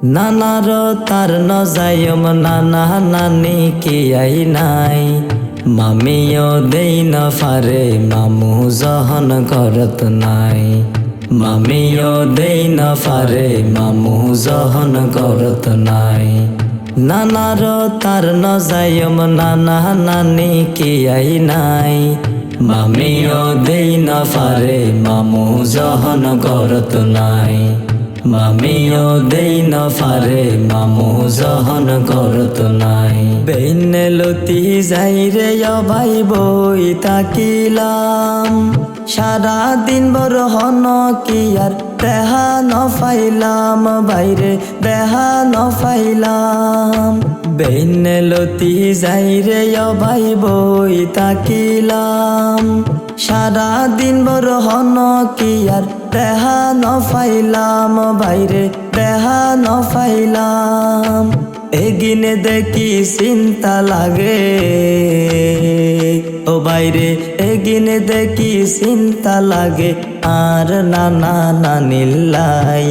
নানার তার নজায়ম নানা নানি কি আই নাই মামিও দেই না ফারে মামু জহন করত নাই মামিও দেই না ফারে মামু জহন করত নাই নানার তার নজায়ম নানা নানি কি আই নাই মামিও দেই না ফারে মামু জহন করত নাই মামিও দেই না ফারে মামু জহন করত নাই বেইনে লতি যাই রে ভাই বই তাকিলাম সারা দিন বড় হন কি আর দেহা ন ফাইলাম বাইরে দেহা ন ফাইলাম বেইনে লতি যাই রে ভাই বই তাকিলাম সারা দিন বড় হন কি আর দেহা ন ফাইলাম বাইরে দেহা ন ফাইলাম এগিনে দেখি চিন্তা লাগে ও বাইরে এগিনে দেখি চিন্তা লাগে আর নানা নানিল্লাই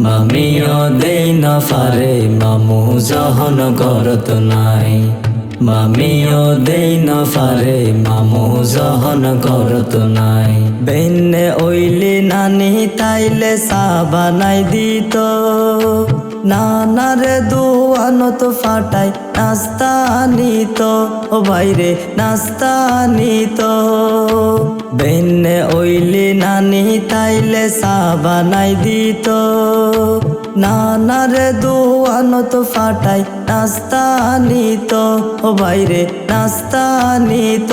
মামিও দেই না ফারে মামু জহন করত নাই মামিও দেই না ফারে মামু জহন করত নাই বেনে ওইলি নানি তাইলে চা বানাই দিত নানারে দুয়ানত ফাটাই নাস্তা আনিত ও বাইরে নাস্তা আনিত বেনে ওইলি নানি তাইলে চা বানাই দিত নানারে দুয়ানত ফাটাই নাস্তা আনিত ও বাইরে নাস্তা আনিত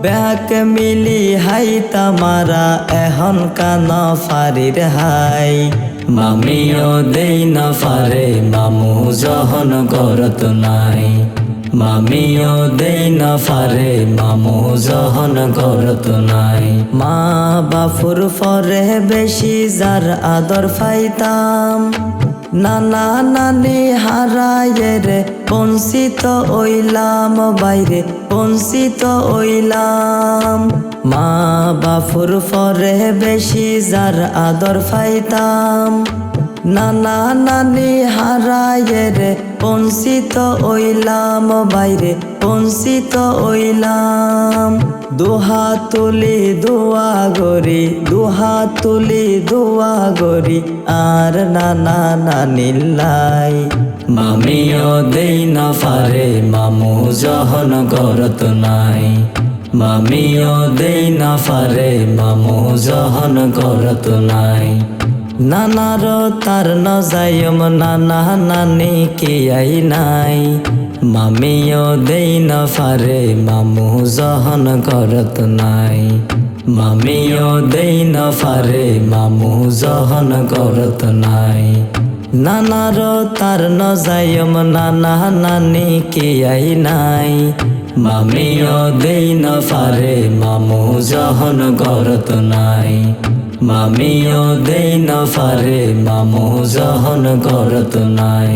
ব্যাক মিলি হাই তামারা এখন কানা ফারির হাই মামিও দেই না ফারে মামু জহন করত নাই মামিও দেই না ফারে মামু জহন করত নাই মা বাপুর ফরে বেশি যার আদর পাইতাম নানা নানি হারায়ে রে বঞ্চিত ওইলাম বাইরে বঞ্চিত ওইলাম মা বাপুর ফরে বেশি যার আদর পাইতাম নানা নানি হারায়ে রে বঞ্চিত ওইলাম বাইরে বঞ্চিত ওইলাম দুহাত তুলি দোয়া গরি দুহাত তুলি দোয়া গরি আর নানা নানিল্লাই মামিও দেই না ফারে মামু জহন করত নাই মামিও দেই না ফারে মামু জহন করত নাই নানার তার নজায়ম নানা নানি কি আই নাই মামিও দেই না ফারে মামু জহন করত নাই মামিও দেই না ফারে মামু জহন করত নাই নানার তার নজায়ম নানা নানি কি আই নাই মামিও দেই না ফারে মামু জহন করত নাই মামিও দেই না ফারে মামু জহন করত নাই।